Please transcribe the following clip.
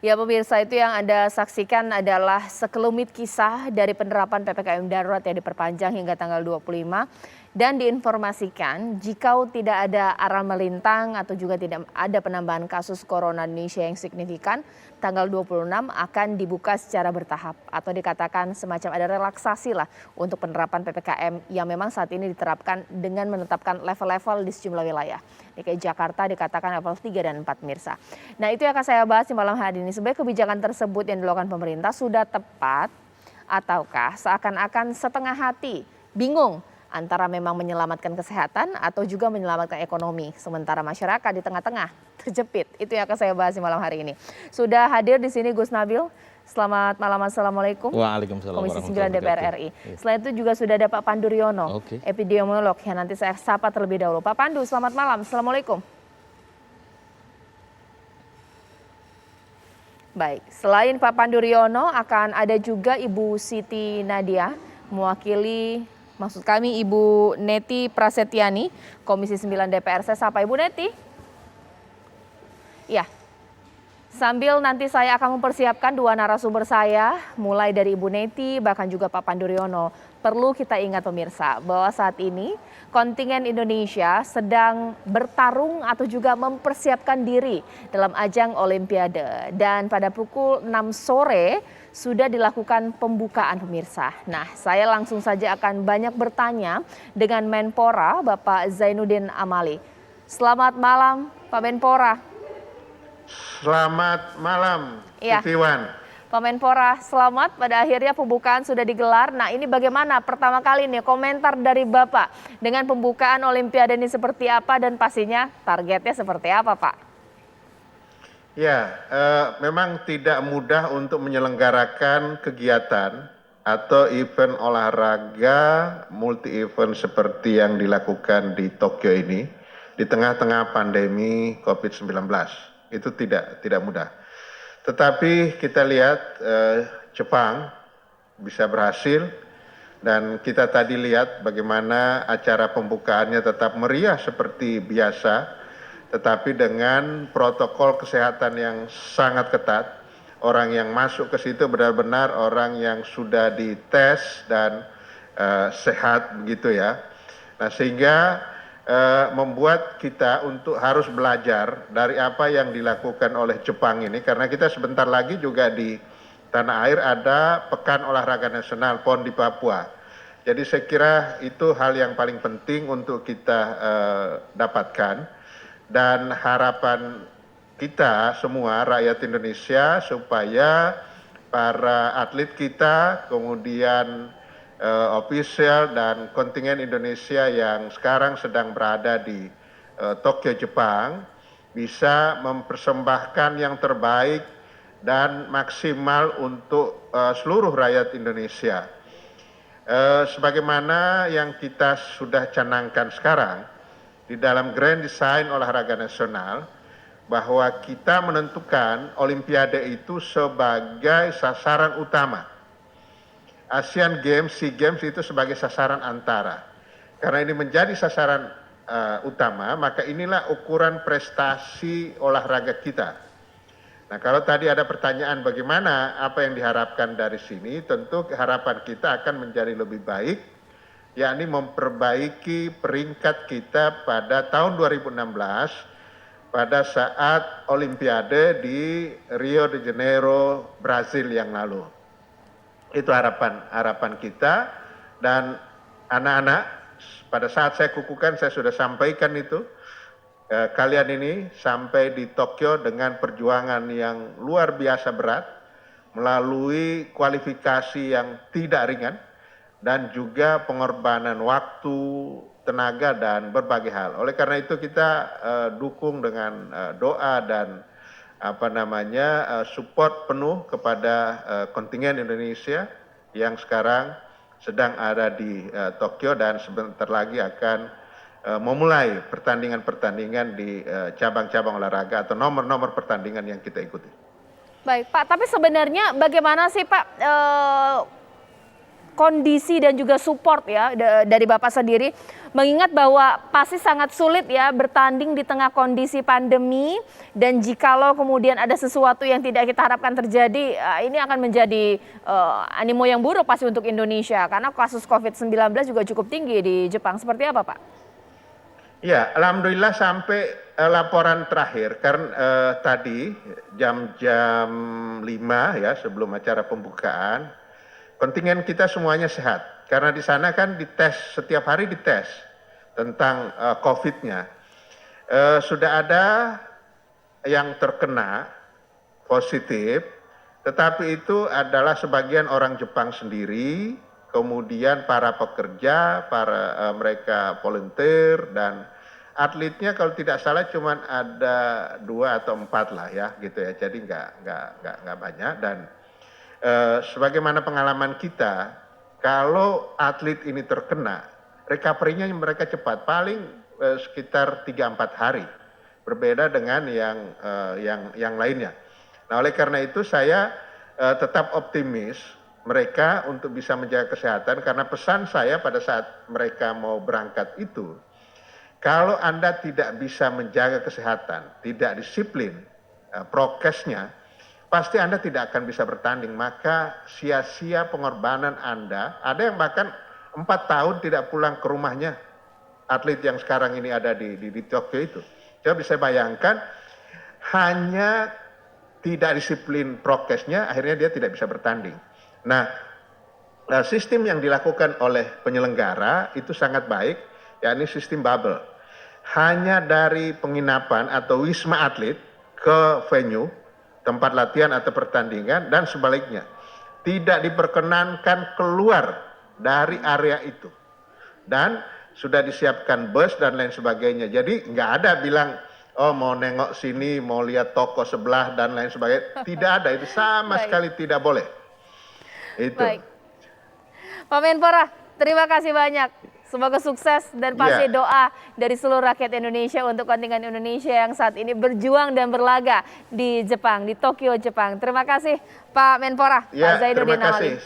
Ya pemirsa, itu yang Anda saksikan adalah sekelumit kisah dari penerapan PPKM darurat yang diperpanjang hingga tanggal 25 dan diinformasikan jika tidak ada aral melintang atau juga tidak ada penambahan kasus corona Indonesia yang signifikan, tanggal 26 akan dibuka secara bertahap atau dikatakan semacam ada relaksasi lah untuk penerapan PPKM yang memang saat ini diterapkan dengan menetapkan level-level di sejumlah wilayah. DKI Jakarta dikatakan level 3 dan 4 pemirsa. Nah itu yang akan saya bahas di malam hari ini. Sebenarnya kebijakan tersebut yang dilakukan pemerintah sudah tepat ataukah seakan-akan setengah hati, bingung antara memang menyelamatkan kesehatan atau juga menyelamatkan ekonomi. Sementara masyarakat di tengah-tengah terjepit. Itu yang akan saya bahas di malam hari ini. Sudah hadir di sini Gus Nabil. Selamat malam, Assalamualaikum. Waalaikumsalam. Komisi 9 DPR RI. Selain itu juga sudah ada Pak Pandu Riono, epidemiolog yang nanti saya sapa terlebih dahulu. Pak Pandu, selamat malam. Assalamualaikum. Baik, selain Pak Pandu Riono akan ada juga Ibu Siti Nadia, mewakili maksud kami Ibu Neti Prasetyani, Komisi 9 DPR. Saya sapa Ibu Neti. Ya. Sambil nanti saya akan mempersiapkan dua narasumber saya, mulai dari Ibu Neti, bahkan juga Pak Pandu Riono. Perlu kita ingat pemirsa, bahwa saat ini kontingen Indonesia sedang bertarung atau juga mempersiapkan diri dalam ajang Olimpiade. Dan pada pukul 6 sore sudah dilakukan pembukaan pemirsa. Nah, saya langsung saja akan banyak bertanya dengan Menpora, Bapak Zainuddin Amali. Selamat malam, Pak Menpora. Selamat malam, Titiwan. Pak Menpora, selamat pada akhirnya pembukaan sudah digelar. Nah ini bagaimana pertama kali nih komentar dari Bapak dengan pembukaan Olimpiade ini seperti apa dan pastinya targetnya seperti apa Pak? Ya, memang tidak mudah untuk menyelenggarakan kegiatan atau event olahraga multi event seperti yang dilakukan di Tokyo ini di tengah-tengah pandemi COVID-19. Itu tidak mudah. Tetapi kita lihat Jepang bisa berhasil dan kita tadi lihat bagaimana acara pembukaannya tetap meriah seperti biasa, tetapi dengan protokol kesehatan yang sangat ketat. Orang yang masuk ke situ benar-benar orang yang sudah dites dan sehat begitu ya. Nah sehingga membuat kita untuk harus belajar dari apa yang dilakukan oleh Jepang ini, karena kita sebentar lagi juga di tanah air ada Pekan Olahraga Nasional PON di Papua. Jadi saya kira itu hal yang paling penting untuk kita dapatkan, dan harapan kita semua rakyat Indonesia supaya para atlet kita, kemudian ofisial dan kontingen Indonesia yang sekarang sedang berada di Tokyo, Jepang bisa mempersembahkan yang terbaik dan maksimal untuk seluruh rakyat Indonesia. Sebagaimana yang kita sudah canangkan sekarang di dalam Grand Design Olahraga Nasional, bahwa kita menentukan Olimpiade itu sebagai sasaran utama. Asian Games, SEA Games itu sebagai sasaran antara. Karena ini menjadi sasaran utama, maka inilah ukuran prestasi olahraga kita. Nah kalau tadi ada pertanyaan bagaimana apa yang diharapkan dari sini, tentu harapan kita akan menjadi lebih baik, yakni memperbaiki peringkat kita pada tahun 2016 pada saat Olimpiade di Rio de Janeiro, Brazil yang lalu. Itu harapan kita, dan anak-anak pada saat saya kukuhkan saya sudah sampaikan itu, kalian ini sampai di Tokyo dengan perjuangan yang luar biasa berat, melalui kualifikasi yang tidak ringan, dan juga pengorbanan waktu, tenaga, dan berbagai hal. Oleh karena itu kita dukung dengan doa dan support penuh kepada kontingen Indonesia yang sekarang sedang ada di Tokyo dan sebentar lagi akan memulai pertandingan-pertandingan di cabang-cabang olahraga atau nomor-nomor pertandingan yang kita ikuti. Baik Pak, tapi sebenarnya bagaimana sih Pak kondisi dan juga support ya dari Bapak sendiri, mengingat bahwa pasti sangat sulit ya bertanding di tengah kondisi pandemi, dan jikalau kemudian ada sesuatu yang tidak kita harapkan terjadi, ini akan menjadi animo yang buruk pasti untuk Indonesia karena kasus COVID-19 juga cukup tinggi di Jepang. Seperti apa, Pak? Ya, alhamdulillah sampai laporan terakhir karena tadi jam-jam 5 ya sebelum acara pembukaan, kontingen kita semuanya sehat karena di sana kan dites setiap hari dites tentang COVID-nya. Sudah ada yang terkena positif, tetapi itu adalah sebagian orang Jepang sendiri, kemudian para pekerja, para mereka volunteer dan atletnya kalau tidak salah cuma ada 2 atau 4 lah ya gitu ya, jadi nggak banyak. Dan sebagaimana pengalaman kita, kalau atlet ini terkena, recovery-nya mereka cepat, paling sekitar 3-4 hari, berbeda dengan yang lainnya. Nah oleh karena itu saya tetap optimis mereka untuk bisa menjaga kesehatan, karena pesan saya pada saat mereka mau berangkat itu, kalau Anda tidak bisa menjaga kesehatan, tidak disiplin prokesnya, pasti Anda tidak akan bisa bertanding, maka sia-sia pengorbanan Anda. Ada yang bahkan 4 tahun tidak pulang ke rumahnya, atlet yang sekarang ini ada di Tokyo itu. Coba bisa bayangkan, hanya tidak disiplin prokesnya, akhirnya dia tidak bisa bertanding. Nah, sistem yang dilakukan oleh penyelenggara itu sangat baik, yakni sistem bubble. Hanya dari penginapan atau wisma atlet ke venue, tempat latihan atau pertandingan, dan sebaliknya. Tidak diperkenankan keluar dari area itu. Dan sudah disiapkan bus dan lain sebagainya. Jadi nggak ada bilang, oh mau nengok sini, mau lihat toko sebelah dan lain sebagainya. Tidak ada, itu sama sekali tidak boleh. Itu. Baik. Pak Menpora, terima kasih banyak. Semoga sukses dan pasti doa dari seluruh rakyat Indonesia untuk kontingen Indonesia yang saat ini berjuang dan berlaga di Jepang, di Tokyo, Jepang. Terima kasih Pak Menpora, Pak Zainuddin Amali.